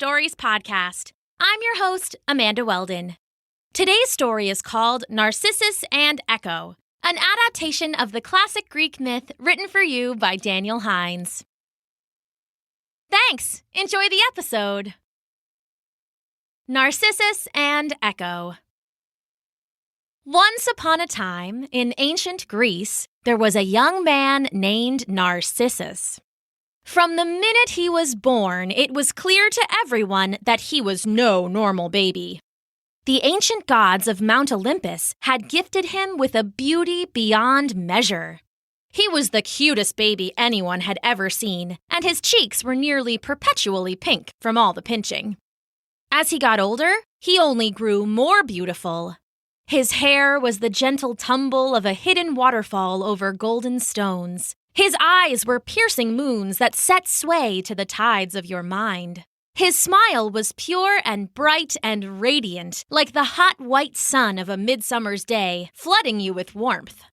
Stories podcast. I'm your host, Amanda Weldin. Today's story is called Narcissus and Echo, an adaptation of the classic Greek myth written for you by Daniel Hinds. Thanks! Enjoy the episode! Narcissus and Echo. Once upon a time, in ancient Greece, there was a young man named Narcissus. From the minute he was born, it was clear to everyone that he was no normal baby. The ancient gods of Mount Olympus had gifted him with a beauty beyond measure. He was the cutest baby anyone had ever seen, and his cheeks were nearly perpetually pink from all the pinching. As he got older, he only grew more beautiful. His hair was the gentle tumble of a hidden waterfall over golden stones. His eyes were piercing moons that set sway to the tides of your mind. His smile was pure and bright and radiant, like the hot white sun of a midsummer's day, flooding you with warmth.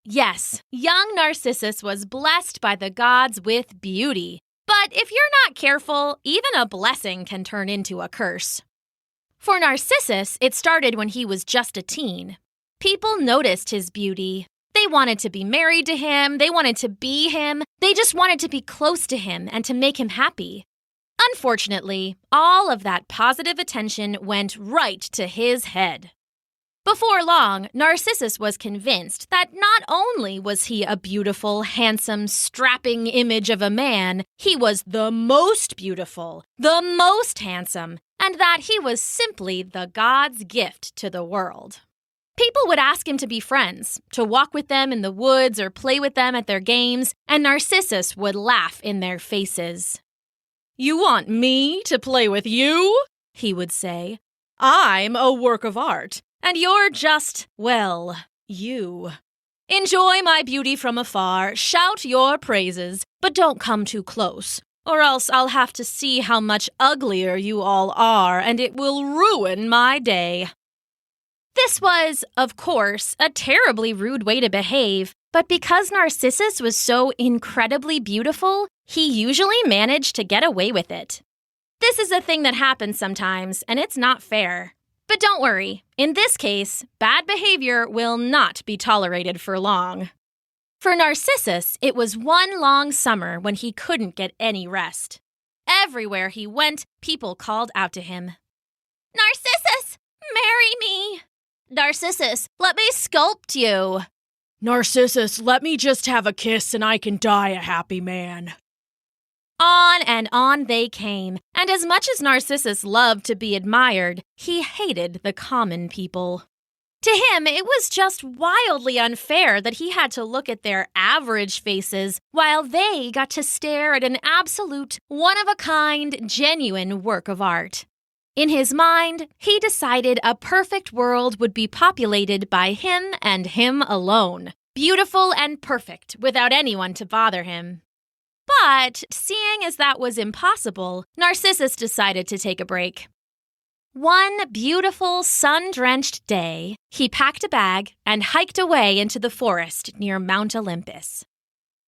Yes, young Narcissus was blessed by the gods with beauty. But if you're not careful, even a blessing can turn into a curse. For Narcissus, it started when he was just a teen. People noticed his beauty. They wanted to be married to him, they wanted to be him, they just wanted to be close to him and to make him happy. Unfortunately, all of that positive attention went right to his head. Before long, Narcissus was convinced that not only was he a beautiful, handsome, strapping image of a man, he was the most beautiful, the most handsome, and that he was simply the god's gift to the world. People would ask him to be friends, to walk with them in the woods or play with them at their games, and Narcissus would laugh in their faces. "You want me to play with you?" he would say. "I'm a work of art, and you're just, well, you. Enjoy my beauty from afar, shout your praises, but don't come too close, or else I'll have to see how much uglier you all are, and it will ruin my day." This was, of course, a terribly rude way to behave, but because Narcissus was so incredibly beautiful, he usually managed to get away with it. This is a thing that happens sometimes, and it's not fair. But don't worry, in this case, bad behavior will not be tolerated for long. For Narcissus, it was one long summer when he couldn't get any rest. Everywhere he went, people called out to him. "Narcissus, marry me! Narcissus, let me sculpt you! Narcissus, let me just have a kiss and I can die a happy man." On and on they came, and as much as Narcissus loved to be admired, he hated the common people. To him, it was just wildly unfair that he had to look at their average faces while they got to stare at an absolute, one-of-a-kind, genuine work of art. In his mind, he decided a perfect world would be populated by him and him alone, beautiful and perfect, without anyone to bother him. But, seeing as that was impossible, Narcissus decided to take a break. One beautiful, sun-drenched day, he packed a bag and hiked away into the forest near Mount Olympus.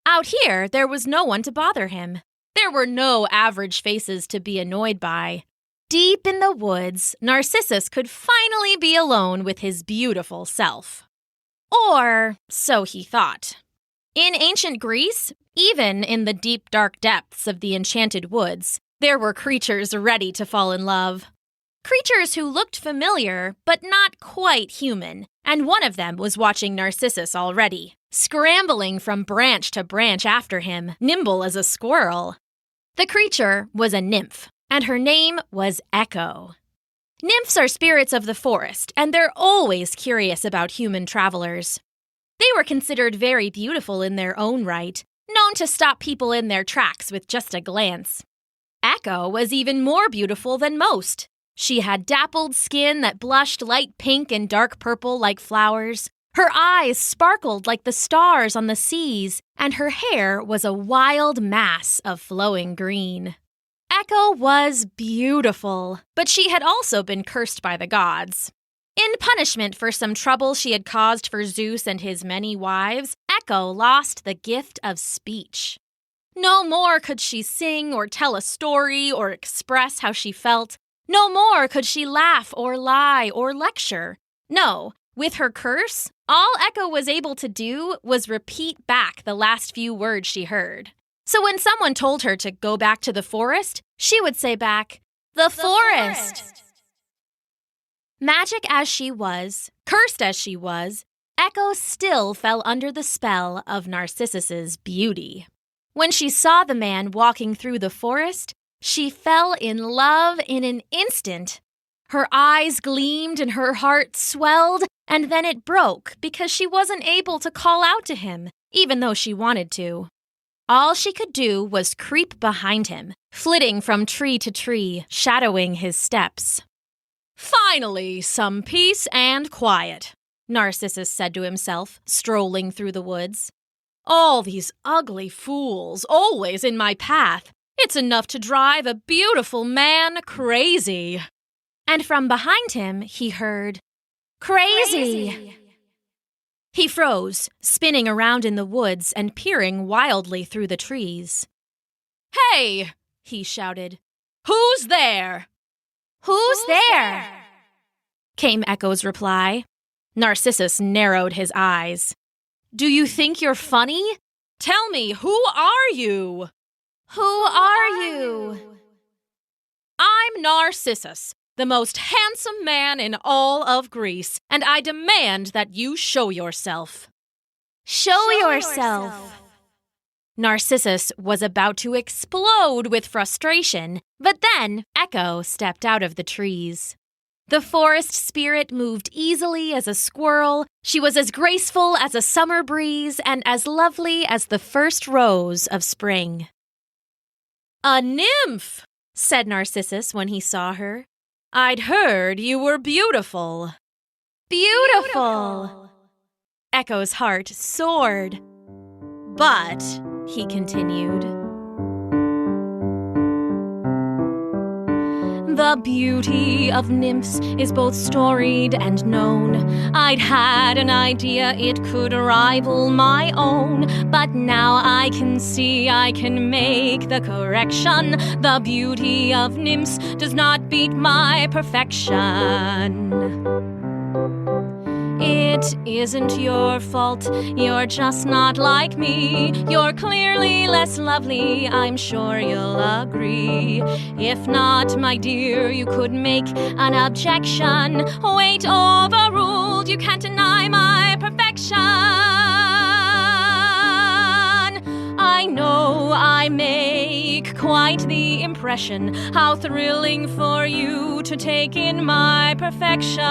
Out here, there was no one to bother him. There were no average faces to be annoyed by. Deep in the woods, Narcissus could finally be alone with his beautiful self. Or so he thought. In ancient Greece, even in the deep, dark depths of the enchanted woods, there were creatures ready to fall in love. Creatures who looked familiar, but not quite human, and one of them was watching Narcissus already, scrambling from branch to branch after him, nimble as a squirrel. The creature was a nymph, and her name was Echo. Nymphs are spirits of the forest, and they're always curious about human travelers. They were considered very beautiful in their own right, known to stop people in their tracks with just a glance. Echo was even more beautiful than most. She had dappled skin that blushed light pink and dark purple like flowers. Her eyes sparkled like the stars on the seas, and her hair was a wild mass of flowing green. Echo was beautiful, but she had also been cursed by the gods. In punishment for some trouble she had caused for Zeus and his many wives, Echo lost the gift of speech. No more could she sing or tell a story or express how she felt. No more could she laugh or lie or lecture. No, with her curse, all Echo was able to do was repeat back the last few words she heard. So when someone told her to go back to the forest, she would say back, "The forest!" Magic as she was, cursed as she was, Echo still fell under the spell of Narcissus's beauty. When she saw the man walking through the forest, she fell in love in an instant. Her eyes gleamed and her heart swelled, and then it broke because she wasn't able to call out to him, even though she wanted to. All she could do was creep behind him, flitting from tree to tree, shadowing his steps. Finally, some peace and quiet, Narcissus said to himself, strolling through the woods. All these ugly fools, always in my path. It's enough to drive a beautiful man crazy. And from behind him, he heard, "Crazy!" He froze, spinning around in the woods and peering wildly through the trees. "Hey!" he shouted. "Who's there?" Who's there? Came Echo's reply. Narcissus narrowed his eyes. "Do you think you're funny? Tell me, who are you?" Who are you? "I'm Narcissus, the most handsome man in all of Greece, and I demand that you show yourself." Show yourself. Narcissus was about to explode with frustration, but then Echo stepped out of the trees. The forest spirit moved easily as a squirrel. She was as graceful as a summer breeze and as lovely as the first rose of spring. "A nymph," said Narcissus when he saw her. "I'd heard you were beautiful." Beautiful! Echo's heart soared. "But," he continued, "the beauty of nymphs is both storied and known. I'd had an idea it could rival my own, but now I can see I can make the correction. The beauty of nymphs does not beat my perfection. It isn't your fault, you're just not like me. You're clearly less lovely, I'm sure you'll agree. If not, my dear, you could make an objection. Wait, overruled, you can't deny my perfection. I know I make quite the impression. How thrilling for you to take in my perfection.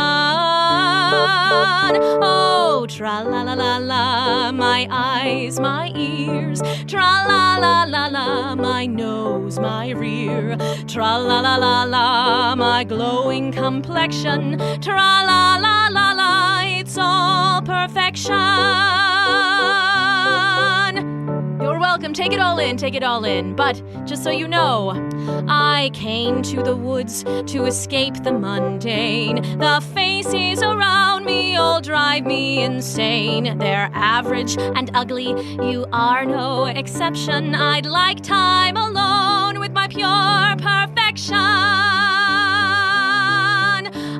Oh, tra-la-la-la-la, my eyes, my ears. Tra-la-la-la-la, my nose, my rear. Tra-la-la-la-la, my glowing complexion. Tra-la-la-la-la, it's all perfection. You're welcome, take it all in. But just so you know, I came to the woods to escape the mundane. The faces around me all drive me insane. They're average and ugly, you are no exception. I'd like time alone with my pure perfection.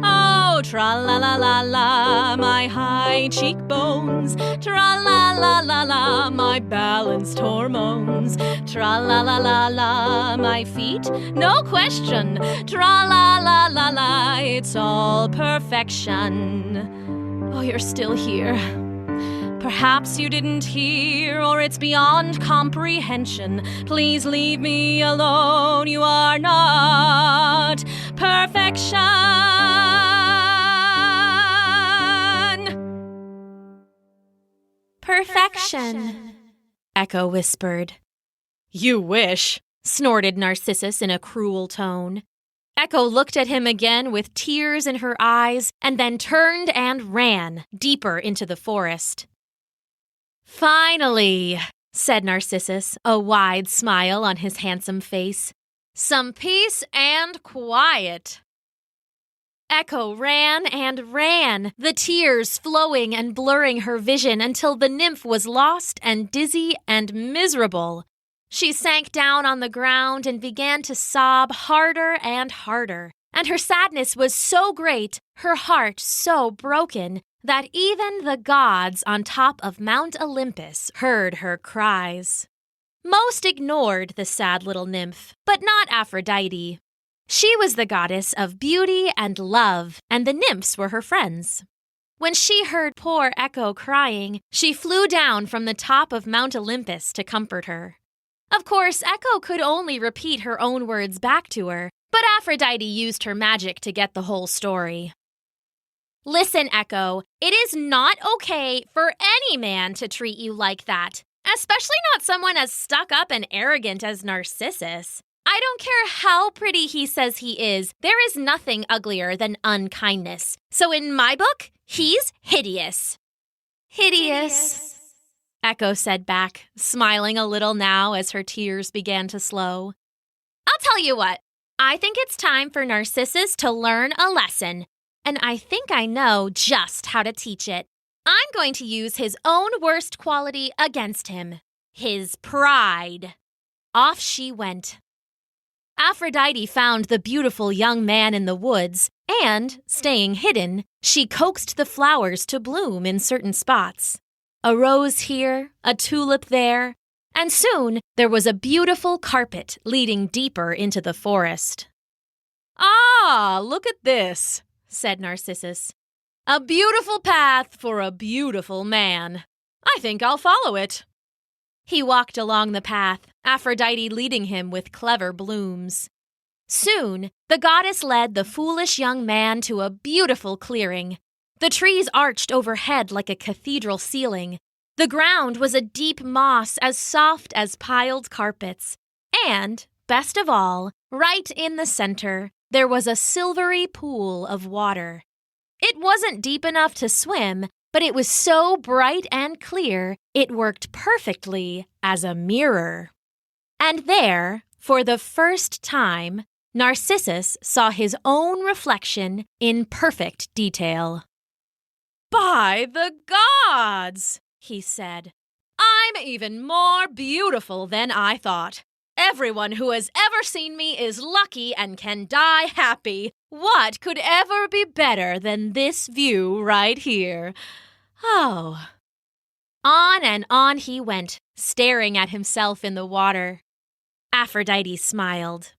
Oh, tra-la-la-la-la, my high cheekbones. Tra-la-la-la-la, my balanced hormones. Tra-la-la-la-la, my feet, no question. Tra-la-la-la-la, it's all perfection. Oh, you're still here. Perhaps you didn't hear, or it's beyond comprehension. Please leave me alone, you are not perfection. Perfection, Echo whispered. "You wish," snorted Narcissus in a cruel tone. Echo looked at him again with tears in her eyes and then turned and ran deeper into the forest. "Finally," said Narcissus, a wide smile on his handsome face. "Some peace and quiet." Echo ran and ran, the tears flowing and blurring her vision until the nymph was lost and dizzy and miserable. She sank down on the ground and began to sob harder and harder, and her sadness was so great, her heart so broken, that even the gods on top of Mount Olympus heard her cries. Most ignored the sad little nymph, but not Aphrodite. She was the goddess of beauty and love, and the nymphs were her friends. When she heard poor Echo crying, she flew down from the top of Mount Olympus to comfort her. Of course, Echo could only repeat her own words back to her, but Aphrodite used her magic to get the whole story. Listen, Echo, it is not okay for any man to treat you like that, especially not someone as stuck up and arrogant as Narcissus. I don't care how pretty he says he is, there is nothing uglier than unkindness. So in my book, he's hideous. Hideous, Echo said back, smiling a little now as her tears began to slow. I'll tell you what, I think it's time for Narcissus to learn a lesson, and I think I know just how to teach it. I'm going to use his own worst quality against him, his pride. Off she went. Aphrodite found the beautiful young man in the woods, and, staying hidden, she coaxed the flowers to bloom in certain spots. A rose here, a tulip there, and soon there was a beautiful carpet leading deeper into the forest. Ah, look at this, said Narcissus. A beautiful path for a beautiful man. I think I'll follow it. He walked along the path, Aphrodite leading him with clever blooms. Soon, the goddess led the foolish young man to a beautiful clearing. The trees arched overhead like a cathedral ceiling. The ground was a deep moss as soft as piled carpets. And, best of all, right in the center, there was a silvery pool of water. It wasn't deep enough to swim, but it was so bright and clear, it worked perfectly as a mirror. And there, for the first time, Narcissus saw his own reflection in perfect detail. By the gods, he said, I'm even more beautiful than I thought. Everyone who has ever seen me is lucky and can die happy. What could ever be better than this view right here? Oh. On and on he went, staring at himself in the water. Aphrodite smiled.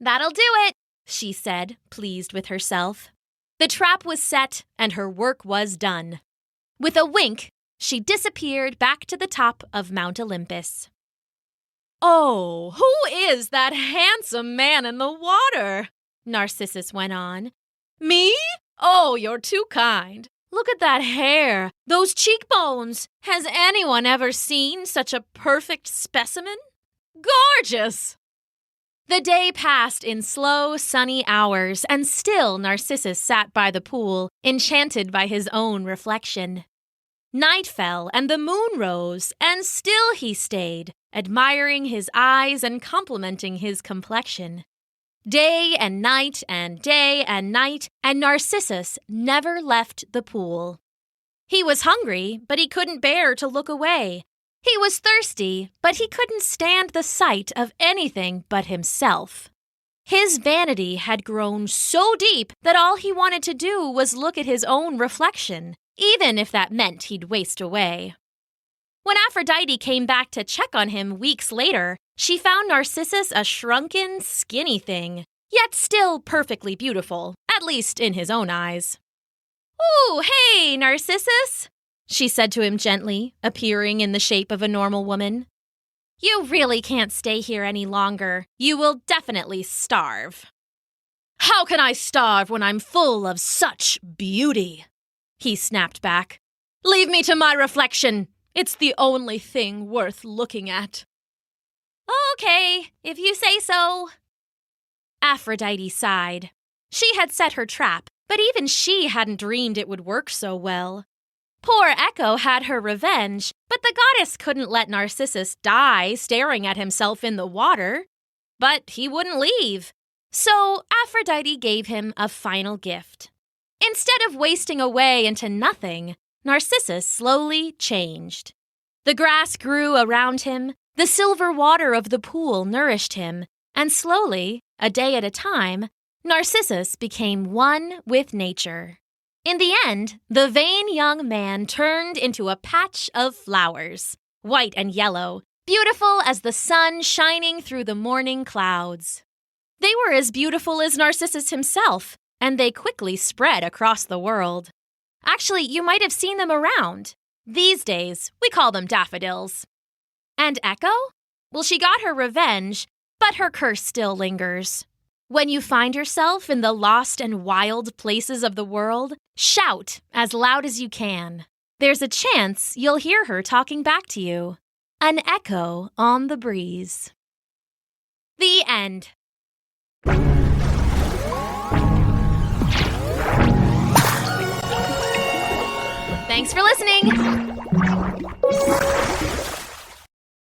That'll do it, she said, pleased with herself. The trap was set, and her work was done. With a wink, she disappeared back to the top of Mount Olympus. Oh, who is that handsome man in the water? Narcissus went on. Me? Oh, you're too kind. Look at that hair, those cheekbones. Has anyone ever seen such a perfect specimen? Gorgeous! The day passed in slow, sunny hours, and still Narcissus sat by the pool, enchanted by his own reflection. Night fell, and the moon rose, and still he stayed, admiring his eyes and complimenting his complexion. Day and night and day and night, and Narcissus never left the pool. He was hungry, but he couldn't bear to look away. He was thirsty, but he couldn't stand the sight of anything but himself. His vanity had grown so deep that all he wanted to do was look at his own reflection, even if that meant he'd waste away. When Aphrodite came back to check on him weeks later, she found Narcissus a shrunken, skinny thing, yet still perfectly beautiful, at least in his own eyes. "Ooh, hey, Narcissus!" she said to him gently, appearing in the shape of a normal woman. "You really can't stay here any longer. You will definitely starve." "How can I starve when I'm full of such beauty?" he snapped back. "Leave me to my reflection. It's the only thing worth looking at." "Okay, if you say so." Aphrodite sighed. She had set her trap, but even she hadn't dreamed it would work so well. Poor Echo had her revenge, but the goddess couldn't let Narcissus die staring at himself in the water. But he wouldn't leave. So Aphrodite gave him a final gift. Instead of wasting away into nothing, Narcissus slowly changed. The grass grew around him, The silver water of the pool nourished him, and slowly, a day at a time, Narcissus became one with nature. In the end, the vain young man turned into a patch of flowers, white and yellow, beautiful as the sun shining through the morning clouds. They were as beautiful as Narcissus himself, and they quickly spread across the world. Actually, you might have seen them around. These days, we call them daffodils. And Echo? Well, she got her revenge, but her curse still lingers. When you find yourself in the lost and wild places of the world, shout as loud as you can. There's a chance you'll hear her talking back to you. An echo on the breeze. The end. Thanks for listening.